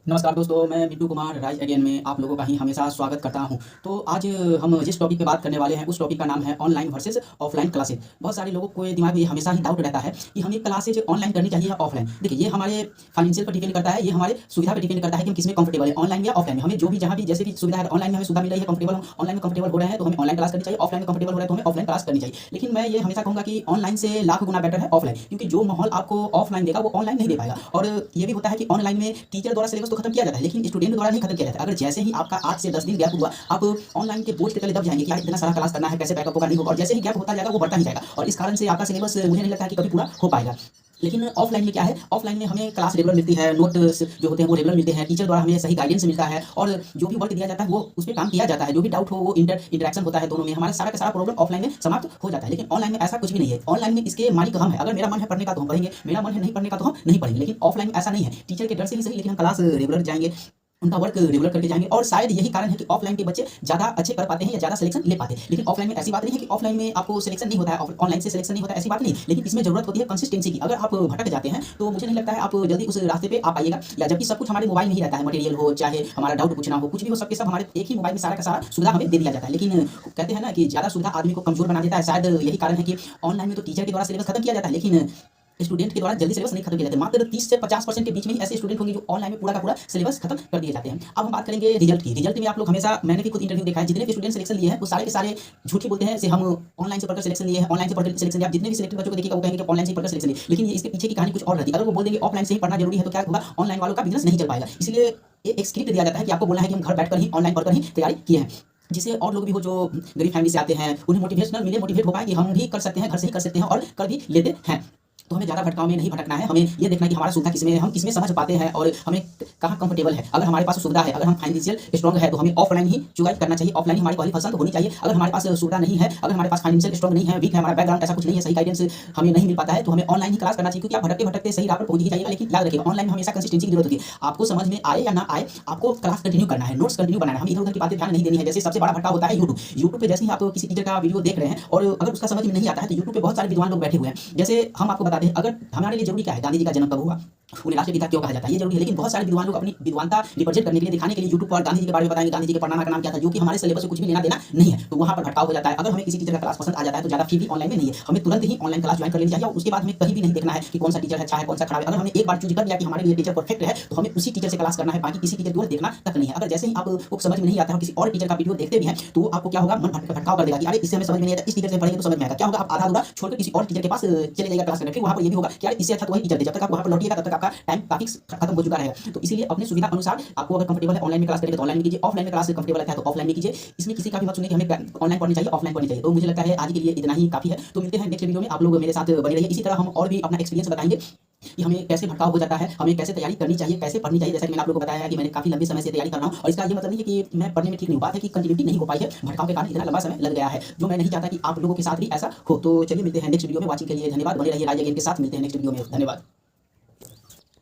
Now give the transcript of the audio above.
नमस्कार दोस्तों, मैं मिट्टू कुमार राइज अगेन में आप लोगों का ही हमेशा स्वागत करता हूं। तो आज हम जिस टॉपिक पे बात करने वाले हैं उस टॉपिक का नाम है ऑनलाइन वर्सेस ऑफलाइन क्लासेज। बहुत सारे लोगों को दिमाग में हमेशा ही डाउट रहता है कि हमें क्लासेज ऑनलाइन करनी चाहिए या ऑफलाइन। देखिए, ये हमारे फाइनेंशियल पर डिपेंड करता है, ये हमारे सुविधा पर डिपेंड करता है कि हम किसमें कंफर्टेबल है, ऑनलाइन या ऑफलाइन में। हमें जो भी जहाँ भी जैसे भी सुविधा है, ऑनलाइन में हमें सुविधा मिल रही है, कंफर्टेबल हम ऑनलाइन में कंफर्टेबल हो रहे हैं तो हमें ऑनलाइन क्लास करनी चाहिए, ऑफलाइन में कंफर्टेबल हो रहे हैं तो हमें ऑफलाइन क्लास करनी चाहिए। लेकिन मैं ये हमेशा कहूँगा कि ऑनलाइन से लाख गुना बेटर है ऑफलाइन, क्योंकि जो माहौल आपको ऑफलाइन देगा वो ऑनलाइन नहीं दे पाएगा। और ये भी होता है कि ऑनलाइन में टीचर द्वारा सिलेबस तो खत्म किया जाता है, लेकिन स्टूडेंट द्वारा नहीं खत्म किया जाता है। अगर जैसे ही आपका 8 से 10 दिन गैप हुआ, आप ऑनलाइन के बोझ के तले दब जाएंगे कि यार इतना सारा क्लास करना है, कैसे बैकअप होगा, नहीं होगा। और जैसे ही गैप होता जाएगा वो बढ़ता ही जाएगा, और इस कारण से आपका सिलेबस मुझे नहीं लगता है कि कभी पूरा हो पाएगा। लेकिन ऑफलाइन में क्या है, ऑफलाइन में हमें क्लास रेगुलर मिलती है, नोट्स जो होते हैं वो रेगुलर मिलते हैं, टीचर द्वारा हमें सही गाइडेंस मिलता है, और जो भी वर्क दिया जाता है वो उस पर काम किया जाता है। जो भी डाउट हो वो इंटरेक्शन होता है दोनों में, हमारा सारा का सारा प्रॉब्लम ऑफलाइन में समाप्त हो जाता है। लेकिन ऑनलाइन में ऐसा कुछ भी नहीं है। ऑनलाइन में इसके मालिक हम है। अगर मेरा मन है पढ़ने का तो हम पढ़ेंगे, मेरा मन है नहीं पढ़ने का तो हम नहीं पढ़ेंगे। लेकिन ऑफलाइन में ऐसा नहीं है, टीचर के डर से ही सही, लेकिन हम क्लास रेगुलर जाएंगे, उनका वर्क रेगुलर करके जाएंगे। और शायद यही कारण है कि ऑफलाइन के बच्चे ज़्यादा अच्छे कर पाते हैं या ज़्यादा सिलेक्शन ले पाते हैं। लेकिन ऑफलाइन में ऐसी बात नहीं है कि ऑफलाइन में आपको सिलेक्शन नहीं होता है, ऑनलाइन से सिलेक्शन नहीं होता है, ऐसी बात नहीं। लेकिन इसमें जरूरत होती है कंसिस्टेंसी की। अगर आप भटक जाते हैं तो मुझे नहीं लगता है आप जल्दी उस रास्ते पे आ पाइएगा। या जबकि सब कुछ हमारे मोबाइल में ही रहता है, मटेरियल हो चाहे हमारा डाउट पूछना हो, कुछ भी हो, सबके सब हमारे एक ही मोबाइल में सारा का सारा सुविधा हमें दे दिया जाता है। लेकिन कहते हैं ना कि ज़्यादा सुविधा आदमी को कमजोर बना देता है। शायद यही कारण है कि ऑनलाइन में तो टीचर के द्वारा सिलेबस खत्म किया जाता है, लेकिन स्टूडेंट के द्वारा जल्दी सिलेबस नहीं खत्म किया जाता है। मात्र 30 से 50% के बीच में ही ऐसे स्टूडेंट होंगे जो ऑनलाइन में पूरा का पूरा सिलेबस खत्म कर दिए जाते हैं। अब हम बात करेंगे रिजल्ट की। रिजल्ट में आप लोग हमेशा, मैंने भी खुद इंटरव्यू देखा है, जितने भी स्टूडेंट सिलेक्शन लिए हैं वो सारे के सारे झूठ ही बोलते हैं से हम ऑनलाइन से पढ़कर सिलेक्शन लिए हैं, ऑनलाइन से पढ़कर सिलेक्शन लिया। आप जितने भी सिलेक्टेड बच्चों को देखिएगा वो कहेंगे कि ऑनलाइन से पढ़कर सिलेक्शन लिए, लेकिन ये इसके पीछे की कहानी कुछ और रहती है। अगर वो बोल देंगे ऑफलाइन से ही पढ़ना जरूरी है तो क्या होगा, ऑनलाइन वालों का बिजनेस नहीं चल पाएगा। इसलिए एक स्क्रिप्ट दिया जाता है कि आपको बोलना है कि हम घर बैठकर ही ऑनलाइन पढ़कर ही तैयारी किए हैं, जिससे और लोग भी हो जो गरीब फैमिली से आते हैं उन्हें मोटिवेशनल मिले, मोटिवेट हो पाए कि हम भी कर सकते हैं, घर से ही कर सकते हैं और कर भी लेते हैं। तो हमें ज़्यादा भटकाव में नहीं भटकना है। हमें ये देखना है कि हमारा सुविधा किसमें है, हम किसमें समझ पाते हैं और हमें कहाँ कंफर्टेबल है। अगर हमारे पास सुविधा है, अगर हम फाइनेंशियल स्ट्रॉन्ग है तो हमें ऑफलाइन ही चॉइस करना चाहिए, ऑफलाइन ही हमारी पहली पसंद होनी चाहिए। अगर हमारे पास सुविधा नहीं है, अगर हमारे पास फाइनेंशियल स्ट्रॉन्ग नहीं है, वीक है, हमारा बैकग्राउंड ऐसा कुछ नहीं है, सही गाइडेंस हमें नहीं मिल पाता है, तो हमें ऑनलाइन ही क्लास करना चाहिए। क्योंकि आप भटकते भटकते सही राह पर पहुंच ही जाइएगा। लेकिन याद रखिएगा, ऑनलाइन में हमेशा कंसिस्टेंसी की जरूरत होती है। आपको समझ में आए या ना आए, आपको क्लास कंटिन्यू करना है, नोट्स कंटिन्यू बनाना है। हम इधर उधर की बातें ध्यान नहीं देनी है। जैसे सबसे बड़ा भटकाव होता है यूट्यूब पे। जैसे ही आप किसी टीचर का वीडियो देख रहे हैं और अगर उसका समझ में नहीं आता है तो यूट्यूब पे बहुत सारे विद्वान लोग बैठे हुए हैं। जैसे हम आपको बताते हैं, अगर हमारे लिए जरूरी क्या है, गांधी जी का जन्म कब हुआ, उन्हें राष्ट्र पिता क्यों कहा जाता है, ये जरूरी है। लेकिन बहुत सारे विद्वान लोग अपनी विद्वानता रिप्रेजेंट करने के लिए, दिखाने के लिए यूट्यूब पर गांधी जी के बारे में बताएंगे, गांधी जी के पढ़नामा का नाम क्या था, जो कि हमारे सिलेबस से कुछ भी लेना देना नहीं है। तो वहां पर भटकाव हो जाता है। अगर हमें किसी टीचर का क्लास पसंद आ जाता है तो ज्यादा फी भी ऑनलाइन में नहीं है, हमें तुरंत ही ऑनलाइन क्लास ज्वाइन कर लेनी चाहिए। और उसके बाद हमें कहीं भी नहीं देखना है कि कौन सा टीचर अच्छा है कौन सा खराब है। अगर हमने एक बार चूज कर लिया कि हमारे लिए टीचर परफेक्ट है तो हमें उसी टीचर से क्लास करना है, बाकी किसी टीचर की ओर देखना तक नहीं है। अगर जैसे ही आपको समझ में नहीं आता है, किसी और टीचर का वीडियो देखते भी हैं तो आपको क्या होगा, मन भटकाव कर देगा कि अरे इससे हमें समझ में नहीं आता, इस टीचर से पढ़ेंगे तो समझ में आएगा। क्या होगा, आप आधा अधूरा छोड़कर किसी और टीचर के पास चले जाएगा क्लास करने। फिर वहां पर ये भी होगा कि यार इससे अच्छा तो वही टीचर थे। जब तक आप वहां पर लौटिएगा तब तक आपका टाइम काफी खत्म हो चुका रहेगा। तो इसीलिए अपने सुविधा अनुसार आपको अगर कंफर्टेबल है ऑनलाइन में क्लास करेंगे तो ऑनलाइन में कीजिए, ऑफलाइन में क्लास कंफर्टेबल है तो ऑफलाइन में कीजिए। इसमें किसी का भी मत सुनिए कि हमें ऑनलाइन पढ़नी चाहिए ऑफलाइन पढ़नी चाहिए। तो मुझे लगता है आज के लिए इतना ही काफी है। तो मिलते हैं नेक्स्ट वीडियो में, आप लोग मेरे साथ बने रहिए। इसी तरह हम और भी अपना एक्सपीरियंस बताएंगे कि हमें कैसे भटकाव हो जाता है, हमें कैसे तैयारी करनी चाहिए, कैसे पढ़नी चाहिए। जैसा कि मैंने आप लोगों को बताया है कि मैंने काफी लंबे समय से तैयारी कर रहा हूं, और इसका ये मतलब नहीं है कि मैं पढ़ने में ठीक नहीं हूं, बात है कि कंटिन्यूटी नहीं हो पाई है, भटकाव के कारण इतना लंबा समय लग गया है, जो मैं नहीं चाहता कि आप लोगों के साथ भी ऐसा हो। तो चलिए मिलते हैं नेक्स्ट वीडियो में। वाचिंग के लिए धन्यवाद, बने रहिए राइज अगेन के साथ। मिलते हैं नेक्स्ट वीडियो में, धन्यवाद।